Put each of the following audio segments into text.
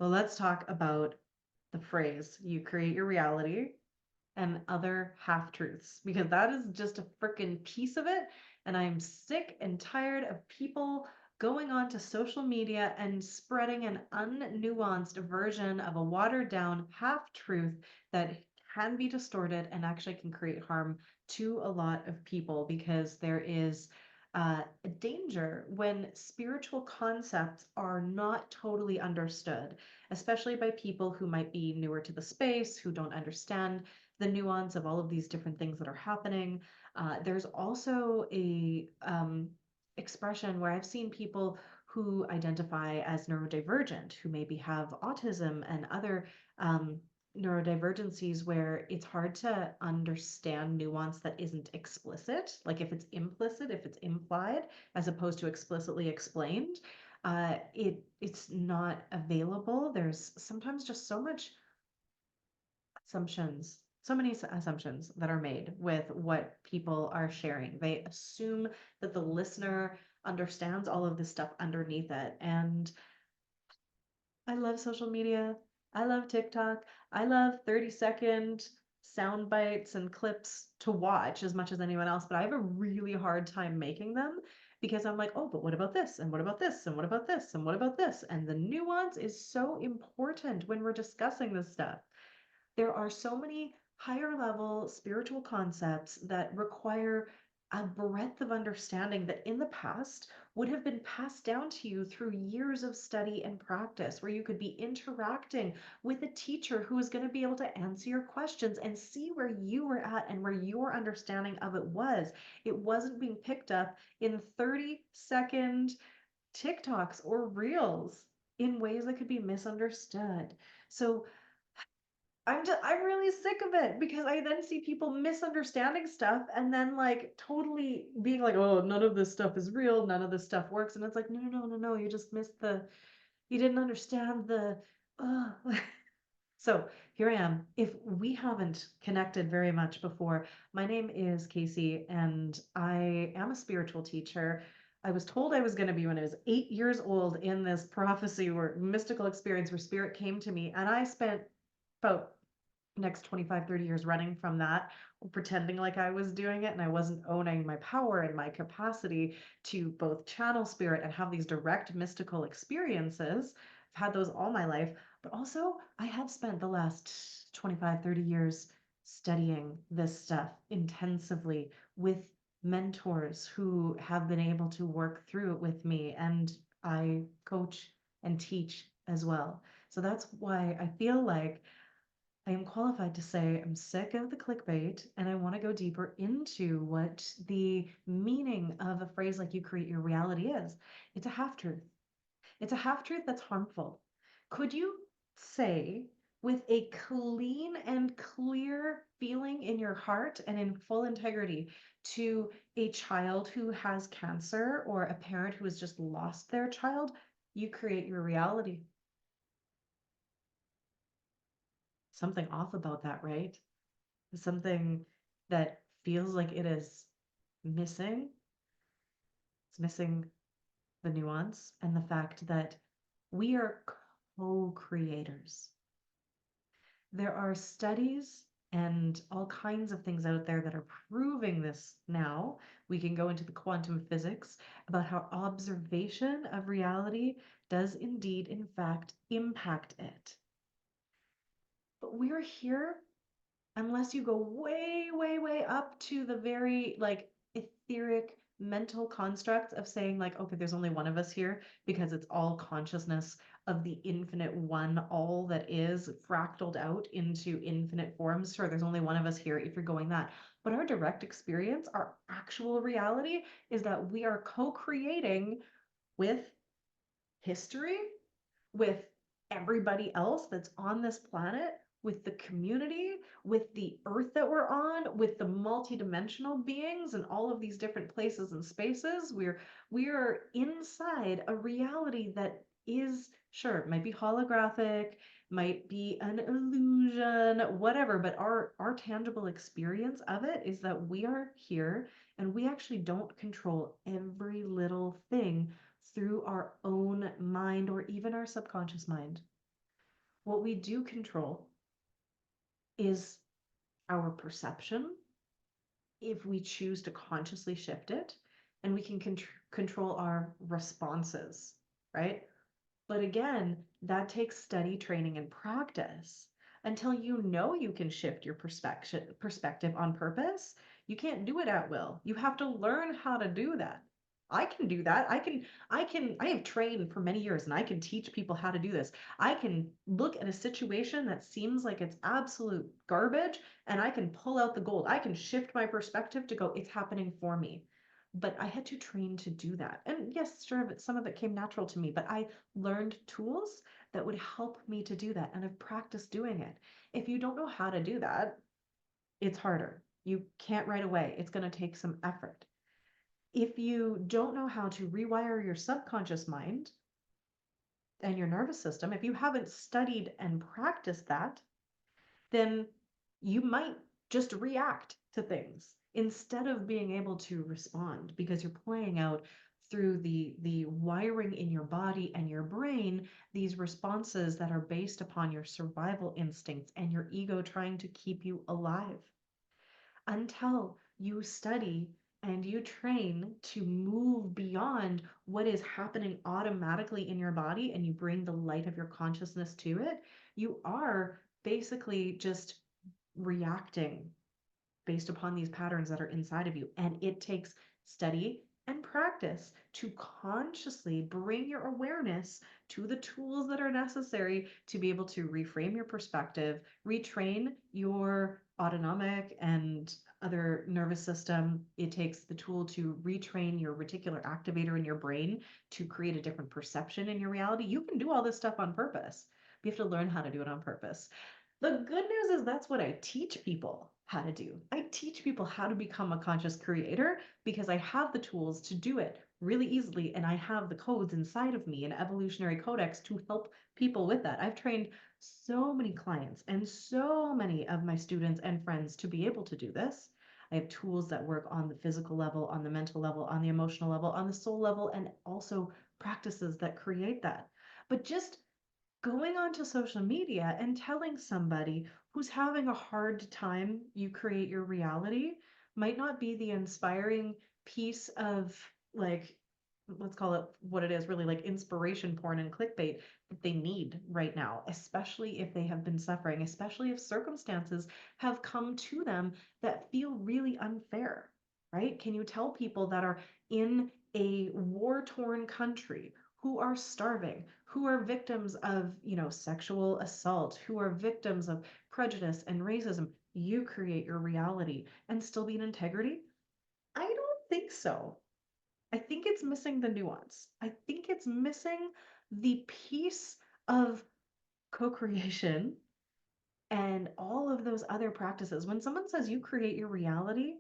Well, let's talk about the phrase you create your reality and other half truths because that is just a freaking piece of it. And I'm sick and tired of people going on to social media and spreading an unnuanced version of a watered down half truth that can be distorted and actually can create harm to a lot of people because there is a danger when spiritual concepts are not totally understood, especially by people who might be newer to the space, who don't understand the nuance of all of these different things that are happening. There's also a expression where I've seen people who identify as neurodivergent, who maybe have autism and other neurodivergencies where it's hard to understand nuance that isn't explicit. Like if it's implicit, if it's implied, as opposed to explicitly explained, it's not available. There's sometimes just so much assumptions, so many assumptions that are made with what people are sharing. They assume that the listener understands all of this stuff underneath it. And I love social media. I love TikTok. I love 30-second sound bites and clips to watch as much as anyone else, but I have a really hard time making them because I'm like, oh, but what about this? And what about this? And what about this? And what about this? And the nuance is so important when we're discussing this stuff. There are so many higher level spiritual concepts that require a breadth of understanding that in the past would have been passed down to you through years of study and practice, where you could be interacting with a teacher who is going to be able to answer your questions and see where you were at and where your understanding of it was. It wasn't being picked up in 30-second TikToks or reels in ways that could be misunderstood. So I'm really sick of it because I then see people misunderstanding stuff and then like totally being like, oh, none of this stuff is real, none of this stuff works. And it's like, no, no, no, no, no, you just missed you didn't understand uh. So here I am. If we haven't connected very much before, my name is Casey and I am a spiritual teacher. I was told I was going to be when I was 8 years old in this prophecy or mystical experience where spirit came to me. And I spent about next 25, 30 years running from that, pretending like I was doing it and I wasn't owning my power and my capacity to both channel spirit and have these direct mystical experiences. I've had those all my life, but also I have spent the last 25, 30 years studying this stuff intensively with mentors who have been able to work through it with me, and I coach and teach as well. So that's why I feel like I am qualified to say I'm sick of the clickbait and I want to go deeper into what the meaning of a phrase like you create your reality is. It's a half truth. It's a half truth that's harmful. Could you say, with a clean and clear feeling in your heart and in full integrity, to a child who has cancer or a parent who has just lost their child, you create your reality? Something off about that, right? Something that feels like it is missing. It's missing the nuance and the fact that we are co-creators. There are studies and all kinds of things out there that are proving this now. We can go into the quantum physics about how observation of reality does indeed, in fact, impact it. But we're here unless you go way, way, way up to the very like etheric mental construct of saying like, okay, there's only one of us here because it's all consciousness of the infinite one, all that is fractaled out into infinite forms. Sure, there's only one of us here if you're going that. But our direct experience, our actual reality is that we are co-creating with history, with everybody else that's on this planet, with the community, with the earth that we're on, with the multidimensional beings and all of these different places and spaces. We are inside a reality that is, sure, it might be holographic, might be an illusion, whatever, but our tangible experience of it is that we are here and we actually don't control every little thing through our own mind or even our subconscious mind. What we do control is our perception if we choose to consciously shift it, and we can control our responses, right? But again, that takes study, training, and practice. Until you know you can shift your perspective on purpose, you can't do it at will. You have to learn how to do that. I can do that. I have trained for many years and I can teach people how to do this. I can look at a situation that seems like it's absolute garbage and I can pull out the gold. I can shift my perspective to go, it's happening for me. But I had to train to do that. And yes, sure, some of it came natural to me, but I learned tools that would help me to do that. And I've practiced doing it. If you don't know how to do that, it's harder. You can't right away. It's going to take some effort. If you don't know how to rewire your subconscious mind and your nervous system, if you haven't studied and practiced that, then you might just react to things instead of being able to respond because you're playing out through the wiring in your body and your brain these responses that are based upon your survival instincts and your ego trying to keep you alive until you study and you train to move beyond what is happening automatically in your body and you bring the light of your consciousness to it, you are basically just reacting based upon these patterns that are inside of you. And it takes study and practice to consciously bring your awareness to the tools that are necessary to be able to reframe your perspective, retrain your autonomic and other nervous system. It takes the tool to retrain your reticular activator in your brain to create a different perception in your reality. You can do all this stuff on purpose. You have to learn how to do it on purpose. The good news is that's what I teach people how to do. I teach people how to become a conscious creator because I have the tools to do it really easily. And I have the codes inside of me, an evolutionary codex to help people with that. I've trained so many clients and so many of my students and friends to be able to do this. I have tools that work on the physical level, on the mental level, on the emotional level, on the soul level, and also practices that create that. But just going onto social media and telling somebody who's having a hard time you create your reality might not be the inspiring piece of, like, let's call it what it is, really, like inspiration porn and clickbait that they need right now, especially if they have been suffering, especially if circumstances have come to them that feel really unfair, right? Can you tell people that are in a war-torn country, who are starving, who are victims of, sexual assault, who are victims of prejudice and racism, you create your reality and still be in integrity? I don't think so. I think it's missing the nuance. I think it's missing the piece of co-creation and all of those other practices. When someone says you create your reality,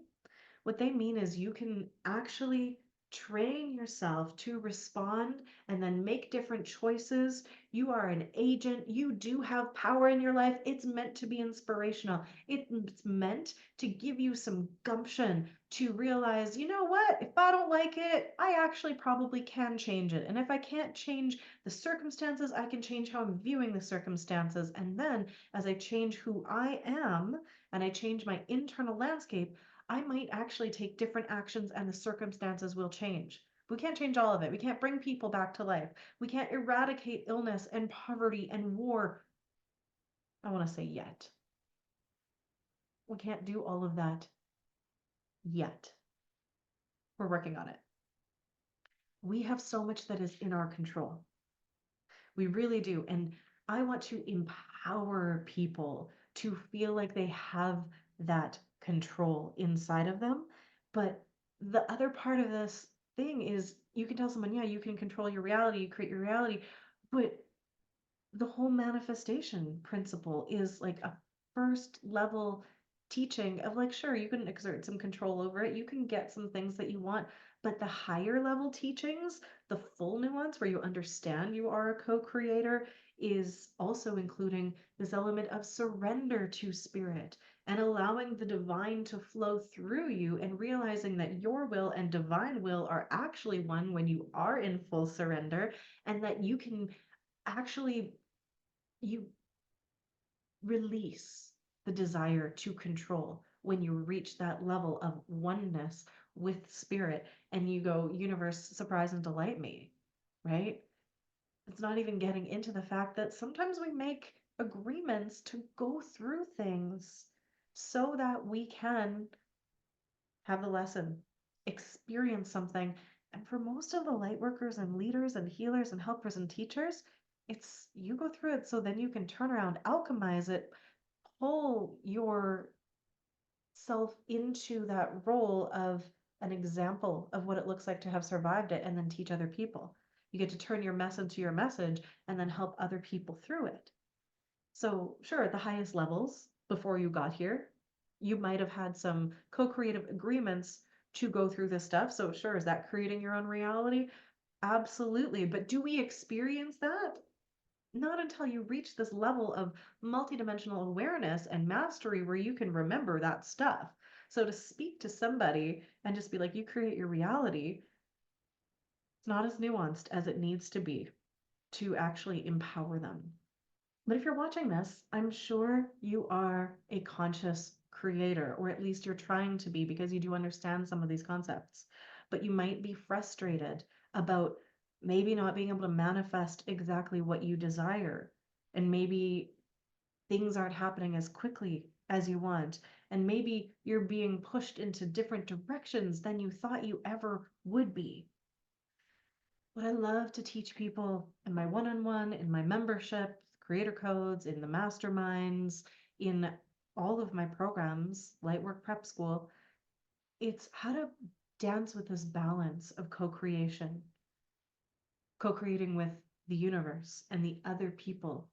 what they mean is you can actually train yourself to respond and then make different choices. You are an agent. You do have power in your life. It's meant to be inspirational. It's meant to give you some gumption to realize, you know what? If I don't like it, I actually probably can change it. And if I can't change the circumstances, I can change how I'm viewing the circumstances. And then as I change who I am and I change my internal landscape, I might actually take different actions and the circumstances will change. We can't change all of it. We can't bring people back to life. We can't eradicate illness and poverty and war. I want to say yet. We can't do all of that yet. We're working on it. We have so much that is in our control. We really do. And I want to empower people to feel like they have that control inside of them. But the other part of this thing is you can tell someone, yeah, you can control your reality, you create your reality, but the whole manifestation principle is like a first level teaching of, like, sure, you can exert some control over it, you can get some things that you want, but the higher level teachings, the full nuance where you understand you are a co-creator, is also including this element of surrender to spirit and allowing the divine to flow through you and realizing that your will and divine will are actually one when you are in full surrender, and that you can actually, you release the desire to control when you reach that level of oneness with spirit and you go, universe, surprise and delight me, right? It's not even getting into the fact that sometimes we make agreements to go through things so that we can have the lesson, experience something. And for most of the light workers and leaders and healers and helpers and teachers, it's you go through it so then you can turn around, alchemize it, pull yourself into that role of an example of what it looks like to have survived it and then teach other people. You get to turn your mess into your message and then help other people through it. So, sure, at the highest levels before you got here, you might have had some co creative agreements to go through this stuff. So, sure, is that creating your own reality? Absolutely. But do we experience that? Not until you reach this level of multidimensional awareness and mastery where you can remember that stuff. So, to speak to somebody and just be like, you create your reality, it's not as nuanced as it needs to be to actually empower them. But if you're watching this, I'm sure you are a conscious creator, or at least you're trying to be because you do understand some of these concepts. But you might be frustrated about maybe not being able to manifest exactly what you desire. And maybe things aren't happening as quickly as you want. And maybe you're being pushed into different directions than you thought you ever would be. What I love to teach people in my one-on-one, in my membership, creator codes, in the masterminds, in all of my programs, Lightwork Prep School, it's how to dance with this balance of co-creation, co-creating with the universe and the other people,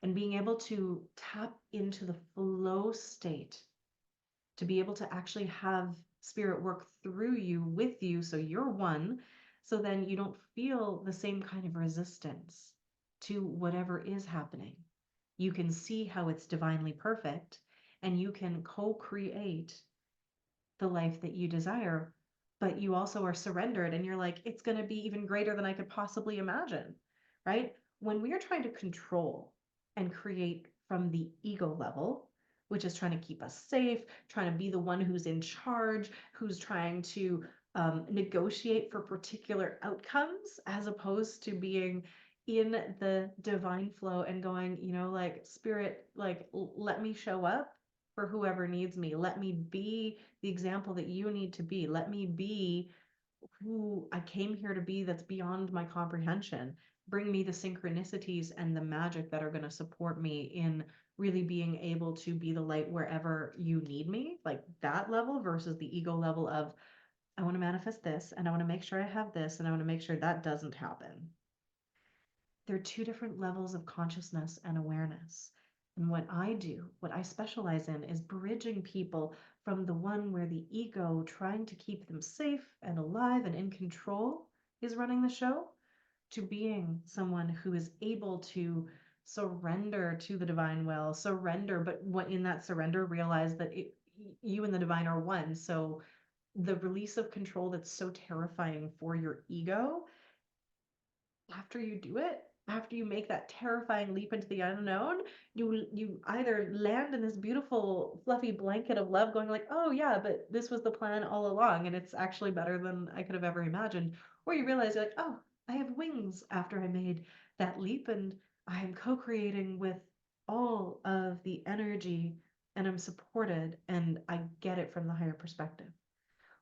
and being able to tap into the flow state to be able to actually have spirit work through you, with you, so you're one, so then you don't feel the same kind of resistance to whatever is happening. You can see how it's divinely perfect and you can co-create the life that you desire, but you also are surrendered and you're like, it's going to be even greater than I could possibly imagine, right? When we are trying to control and create from the ego level, which is trying to keep us safe, trying to be the one who's in charge, who's trying to negotiate for particular outcomes, as opposed to being in the divine flow and going, like, spirit, like, let me show up for whoever needs me. Let me be the example that you need to be. Let me be who I came here to be that's beyond my comprehension. Bring me the synchronicities and the magic that are going to support me in really being able to be the light wherever you need me, like that level versus the ego level of, I want to manifest this and I want to make sure I have this and I want to make sure that doesn't happen. They're two different levels of consciousness and awareness. And what I do, what I specialize in, is bridging people from the one where the ego, trying to keep them safe and alive and in control, is running the show, to being someone who is able to surrender to the divine will, surrender, but what in that surrender, realize that you and the divine are one. So the release of control that's so terrifying for your ego, after you do it, after you make that terrifying leap into the unknown, you either land in this beautiful fluffy blanket of love going like, oh yeah, but this was the plan all along and it's actually better than I could have ever imagined. Or you realize you're like, oh, I have wings after I made that leap and I am co-creating with all of the energy and I'm supported and I get it from the higher perspective.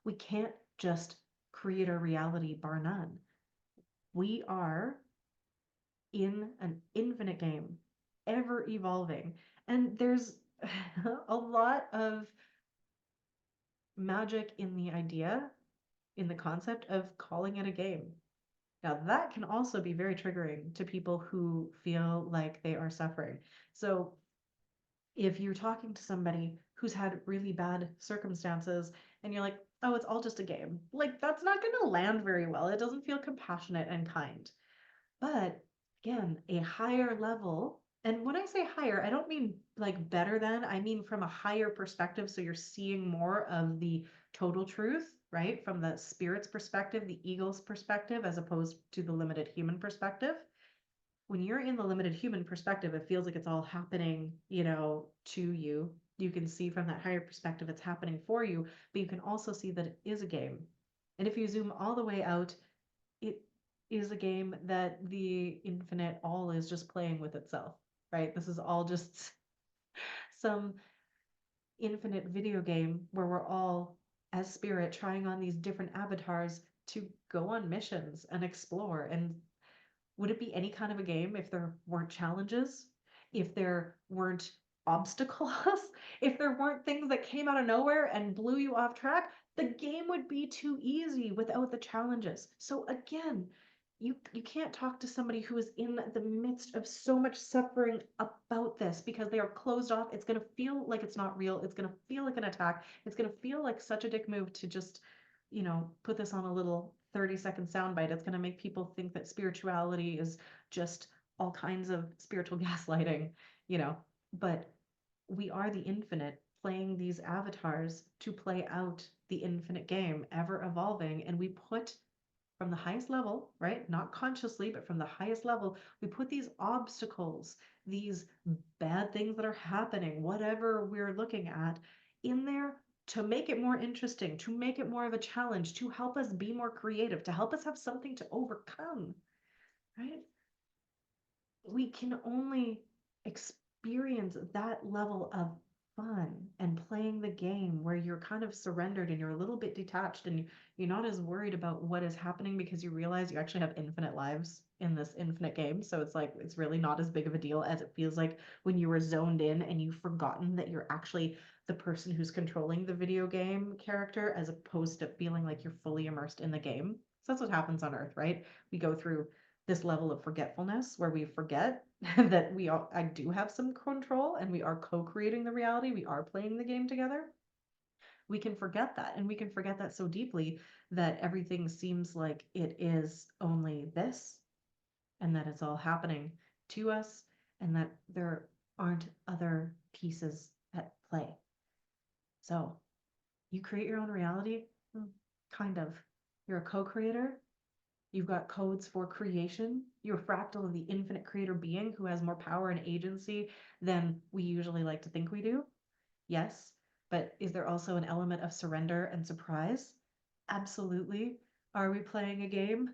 We can't just create our reality bar none. We are in an infinite game, ever evolving. And there's a lot of magic in the idea, in the concept of calling it a game. Now, that can also be very triggering to people who feel like they are suffering. So, if you're talking to somebody who's had really bad circumstances and you're like, oh, it's all just a game, like, that's not going to land very well. It doesn't feel compassionate and kind. But again, a higher level, and when I say higher, I don't mean like better than, I mean from a higher perspective. So you're seeing more of the total truth, right? From the spirit's perspective, the ego's perspective, as opposed to the limited human perspective. when you're in the limited human perspective, it feels like it's all happening, to you. You can see from that higher perspective it's happening for you, but you can also see that it is a game. And if you zoom all the way out, it is a game that the infinite all is just playing with itself, right? This is all just some infinite video game where we're all, as spirit, trying on these different avatars to go on missions and explore. And would it be any kind of a game if there weren't challenges, if there weren't obstacles, if there weren't things that came out of nowhere and blew you off track? The game would be too easy without the challenges. So again, you can't talk to somebody who is in the midst of so much suffering about this because they are closed off. It's going to feel like it's not real. It's going to feel like an attack. It's going to feel like such a dick move to just, put this on a little 30-second soundbite. It's going to make people think that spirituality is just all kinds of spiritual gaslighting, you know. But we are the infinite playing these avatars to play out the infinite game, ever evolving. And we put from the highest level, right? Not consciously, but from the highest level, we put these obstacles, these bad things that are happening, whatever we're looking at, in there to make it more interesting, to make it more of a challenge, to help us be more creative, to help us have something to overcome, right? We can only experience that level of fun and playing the game where you're kind of surrendered and you're a little bit detached and you're not as worried about what is happening because you realize you actually have infinite lives in this infinite game. So it's like it's really not as big of a deal as it feels like when you were zoned in and you've forgotten that you're actually the person who's controlling the video game character as opposed to feeling like you're fully immersed in the game. So that's what happens on Earth, right? We go through this level of forgetfulness where we forget that I do have some control and we are co-creating the reality. We are playing the game together. We can forget that, and we can forget that so deeply that everything seems like it is only this and that it's all happening to us and that there aren't other pieces at play. So you create your own reality, kind of. You're a co-creator. You've got codes for creation. You're a fractal of the infinite creator being who has more power and agency than we usually like to think we do. Yes. But is there also an element of surrender and surprise? Absolutely. Are we playing a game?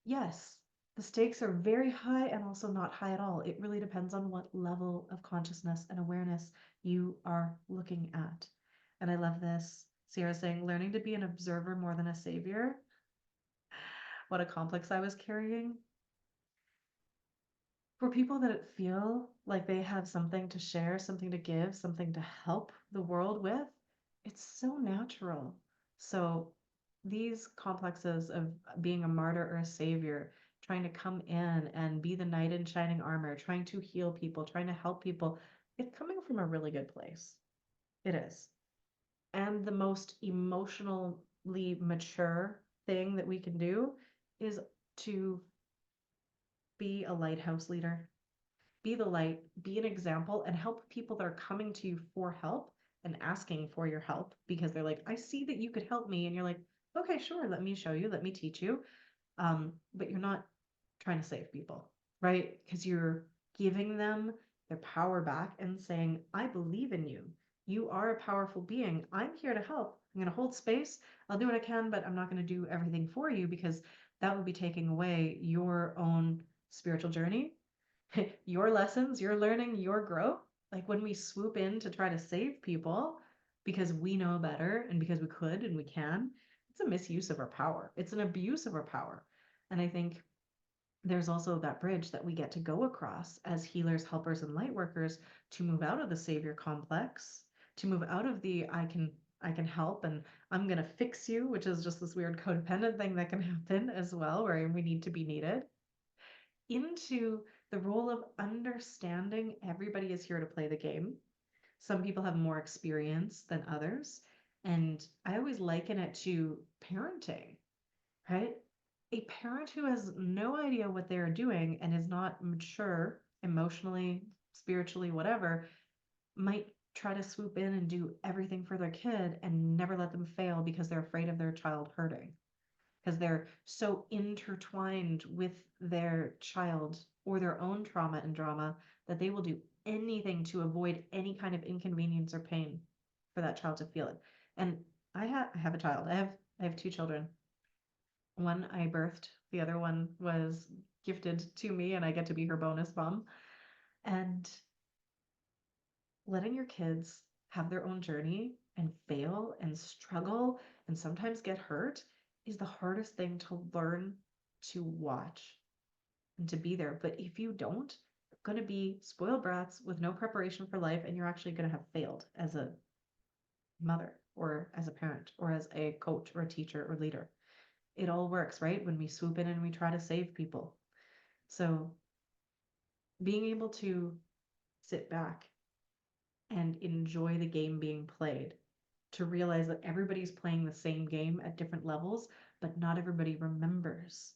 Yes. The stakes are very high and also not high at all. It really depends on what level of consciousness and awareness you are looking at. And I love this. Sarah saying, learning to be an observer more than a savior. What a complex I was carrying. For people that feel like they have something to share, something to give, something to help the world with, it's so natural. So these complexes of being a martyr or a savior, trying to come in and be the knight in shining armor, trying to heal people, trying to help people, it's coming from a really good place. It is. And the most emotionally mature thing that we can do is to be a lighthouse leader, be the light, be an example, and help people that are coming to you for help and asking for your help because they're like, I see that you could help me. And you're like, okay, sure, let me show you, let me teach you. But you're not trying to save people, right? Because you're giving them their power back and saying, I believe in you. You are a powerful being. I'm here to help. I'm going to hold space. I'll do what I can, but I'm not going to do everything for you because that would be taking away your own spiritual journey, your lessons, your learning, your growth. Like when we swoop in to try to save people because we know better and because we could and we can, it's a misuse of our power. It's an abuse of our power. And I think there's also that bridge that we get to go across as healers, helpers, and light workers to move out of the savior complex, to move out of the I can help and I'm gonna fix you, which is just this weird codependent thing that can happen as well, where we need to be needed, into the role of understanding everybody is here to play the game. Some people have more experience than others. And I always liken it to parenting, right? A parent who has no idea what they're doing and is not mature emotionally, spiritually, whatever, might try to swoop in and do everything for their kid and never let them fail because they're afraid of their child hurting. because they're so intertwined with their child or their own trauma and drama that they will do anything to avoid any kind of inconvenience or pain for that child to feel it. And I have a child. I have two children. One I birthed, the other one was gifted to me, and I get to be her bonus mom. And letting your kids have their own journey and fail and struggle and sometimes get hurt is the hardest thing to learn to watch and to be there. But if you don't, you're going to be spoiled brats with no preparation for life, and you're actually going to have failed as a mother or as a parent or as a coach or a teacher or leader. It all works, right? When we swoop in and we try to save people. So being able to sit back and enjoy the game being played, to realize that everybody's playing the same game at different levels, but not everybody remembers.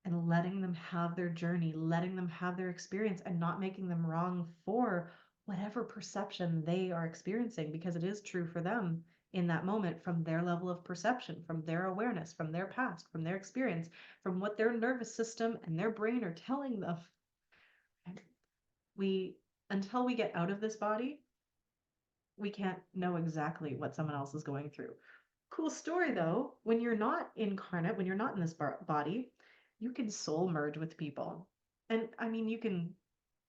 And letting them have their journey, letting them have their experience, and not making them wrong for whatever perception they are experiencing, because it is true for them in that moment from their level of perception, from their awareness, from their past, from their experience, from what their nervous system and their brain are telling them. We, until we get out of this body, we can't know exactly what someone else is going through. Cool story though, when you're not incarnate, when you're not in this body, you can soul merge with people. And I mean, you can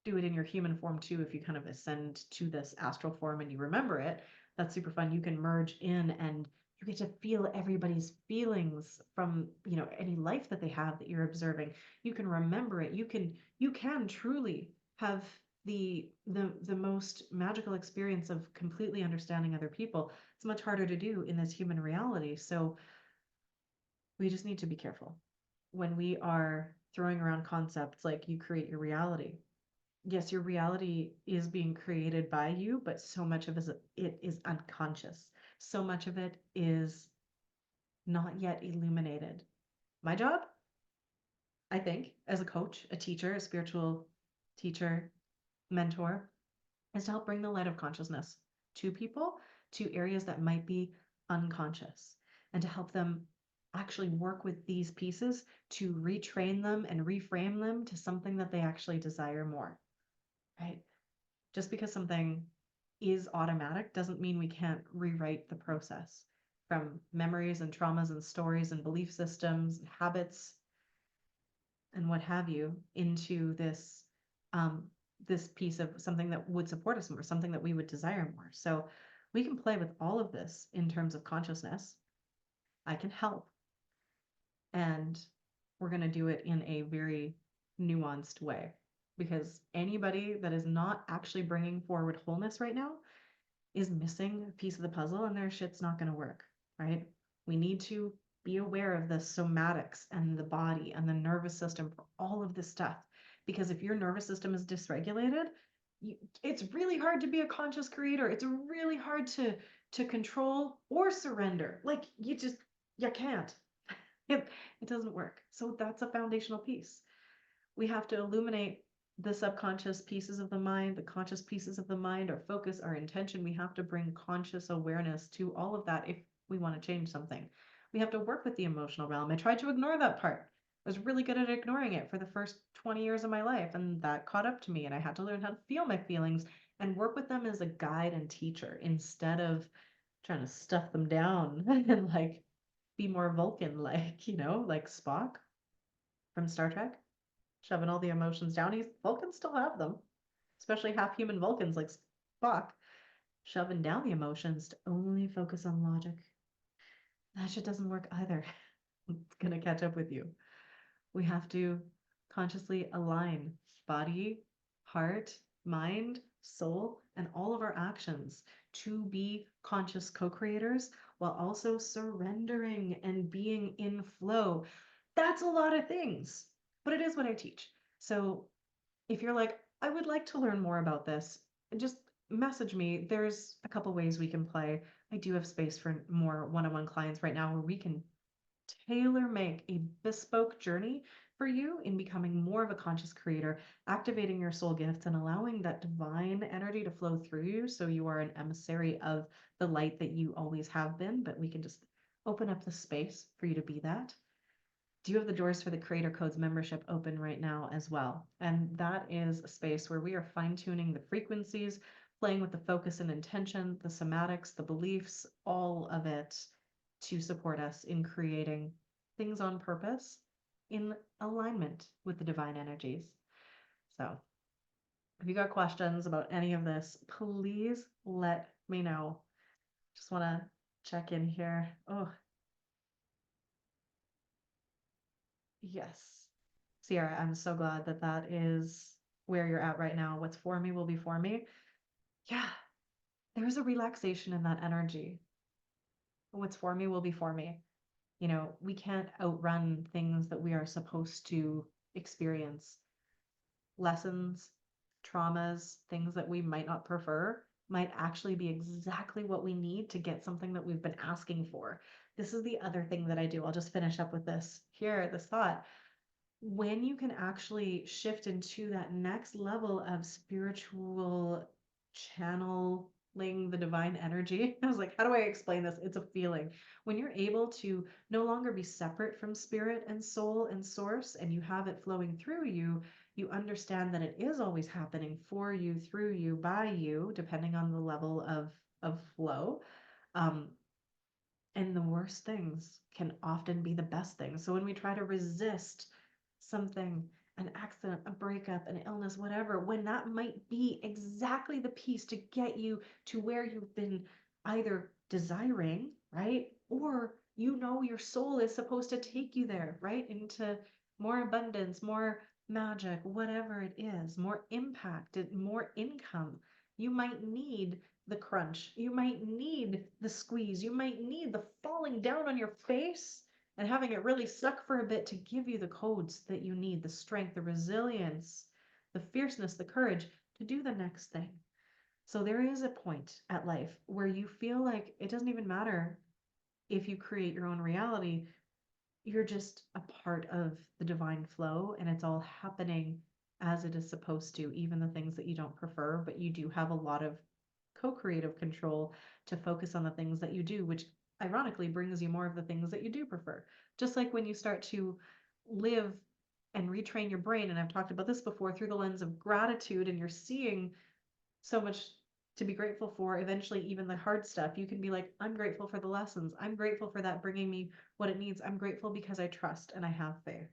do it in your human form too if you kind of ascend to this astral form and you remember it. That's super fun. You can merge in and you get to feel everybody's feelings from, any life that they have that you're observing. You can remember it. You can truly have the most magical experience of completely understanding other people. It's much harder to do in this human reality. So we just need to be careful when we are throwing around concepts like you create your reality. Yes, your reality is being created by you, but so much of it is unconscious. So much of it is not yet illuminated. My job, I think, as a coach, a teacher, a spiritual teacher, mentor, is to help bring the light of consciousness to people, to areas that might be unconscious, and to help them actually work with these pieces to retrain them and reframe them to something that they actually desire more, right? Just because something is automatic doesn't mean we can't rewrite the process from memories and traumas and stories and belief systems and habits and what have you into um, this piece of something that would support us more, something that we would desire more. So we can play with all of this in terms of consciousness. I can help, and we're going to do it in a very nuanced way, because anybody that is not actually bringing forward wholeness right now is missing a piece of the puzzle, and their shit's not going to work, right? We need to be aware of the somatics and the body and the nervous system for all of this stuff. Because if your nervous system is dysregulated, it's really hard to be a conscious creator. It's really hard to control or surrender. Like you can't. It doesn't work. So that's a foundational piece. We have to illuminate the subconscious pieces of the mind, the conscious pieces of the mind, our focus, our intention. We have to bring conscious awareness to all of that if we want to change something. We have to work with the emotional realm. I tried to ignore that part. I was really good at ignoring it for the first 20 years of my life, and that caught up to me, and I had to learn how to feel my feelings and work with them as a guide and teacher instead of trying to stuff them down and like be more Vulcan like, like Spock from Star Trek, shoving all the emotions down. Vulcans still have them, especially half human Vulcans like Spock, shoving down the emotions to only focus on logic. That shit doesn't work either. It's gonna catch up with you. We have to consciously align body, heart, mind, soul, and all of our actions to be conscious co-creators while also surrendering and being in flow. That's a lot of things, but it is what I teach. So if you're like, I would like to learn more about this, just message me. There's a couple ways we can play. I do have space for more one-on-one clients right now where we can tailor make a bespoke journey for you in becoming more of a conscious creator, activating your soul gifts and allowing that divine energy to flow through you so you are an emissary of the light that you always have been. But we can just open up the space for you to be that. Do you have the doors for the Creator Codes membership open right now as well? And that is a space where we are fine-tuning the frequencies, playing with the focus and intention, the somatics, the beliefs, all of it to support us in creating things on purpose in alignment with the divine energies. So if you got questions about any of this, please let me know. Just want to check in here. Oh, yes. Sierra, I'm so glad that that is where you're at right now. What's for me will be for me. Yeah, there's a relaxation in that energy. What's for me will be for me. You know, we can't outrun things that we are supposed to experience. Lessons, traumas, things that we might not prefer might actually be exactly what we need to get something that we've been asking for. This is the other thing that I do. I'll just finish up with this here, this thought. When you can actually shift into that next level of spiritual channeling the divine energy, I was like, how do I explain this? It's a feeling. When you're able to no longer be separate from spirit and soul and source, and you have it flowing through you, you understand that it is always happening for you, through you, by you, depending on the level of flow. Um, and the worst things can often be the best things. So when we try to resist something, an accident, a breakup, an illness, whatever, when that might be exactly the piece to get you to where you've been either desiring, right? Or you know your soul is supposed to take you there, right? Into more abundance, more magic, whatever it is, more impact, more income. You might need the crunch. You might need the squeeze. You might need the falling down on your face and having it really suck for a bit to give you the codes that you need, the strength, the resilience, the fierceness, the courage to do the next thing. So there is a point at life where you feel like it doesn't even matter if you create your own reality. You're just a part of the divine flow and it's all happening as it is supposed to, even the things that you don't prefer, but you do have a lot of co-creative control to focus on the things that you do, which ironically brings you more of the things that you do prefer. Just like when you start to live and retrain your brain, and I've talked about this before, through the lens of gratitude, and you're seeing so much to be grateful for, eventually even the hard stuff, you can be like, I'm grateful for the lessons. I'm grateful for that bringing me what it needs. I'm grateful because I trust and I have faith.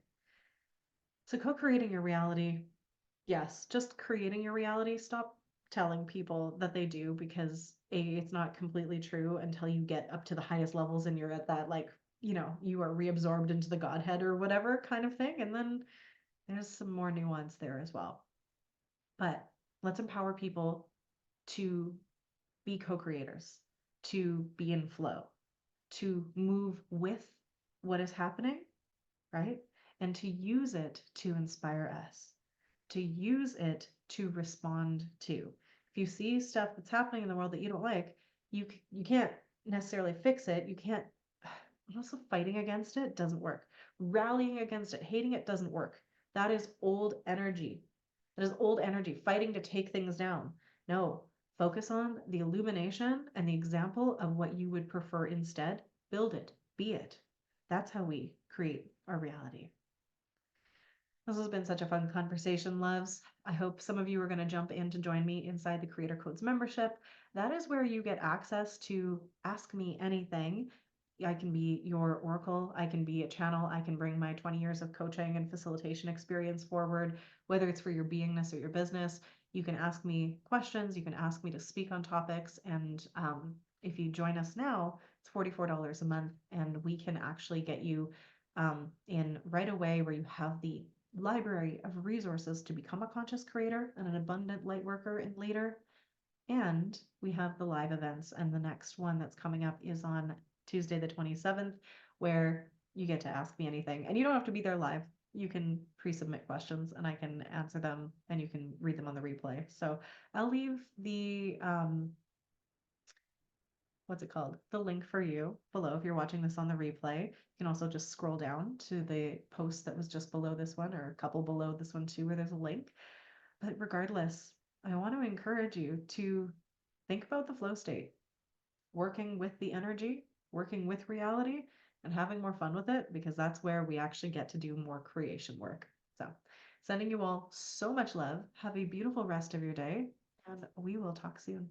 So co-creating your reality, yes, just creating your reality. Stop telling people that they do, because it's not completely true until you get up to the highest levels and you're at that, like, you are reabsorbed into the Godhead or whatever kind of thing. And then there's some more nuance there as well. But let's empower people to be co-creators, to be in flow, to move with what is happening, right? And to use it to inspire us, to use it to respond to. If you see stuff that's happening in the world that you don't like, you can't necessarily fix it. You can't. Also, fighting against it doesn't work. Rallying against it, hating it doesn't work. That is old energy. That is old energy, fighting to take things down. No, focus on the illumination and the example of what you would prefer instead. Build it, be it. That's how we create our reality. This has been such a fun conversation, loves. I hope some of you are going to jump in to join me inside the Creator Codes membership. That is where you get access to ask me anything. I can be your oracle. I can be a channel. I can bring my 20 years of coaching and facilitation experience forward, whether it's for your beingness or your business. You can ask me questions. You can ask me to speak on topics. And if you join us now, it's $44 a month, and we can actually get you in right away, where you have the library of resources to become a conscious creator and an abundant light worker and leader. And we have the live events, and the next one that's coming up is on Tuesday, the 27th, where you get to ask me anything. And you don't have to be there live. You can pre-submit questions and I can answer them, and you can read them on the replay. So I'll leave the what's it called? The link for you below if you're watching this on the replay. You can also just scroll down to the post that was just below this one, or a couple below this one too, where there's a link. But regardless, I want to encourage you to think about the flow state, working with the energy, working with reality and having more fun with it, because that's where we actually get to do more creation work. So, sending you all so much love. Have a beautiful rest of your day, and we will talk soon.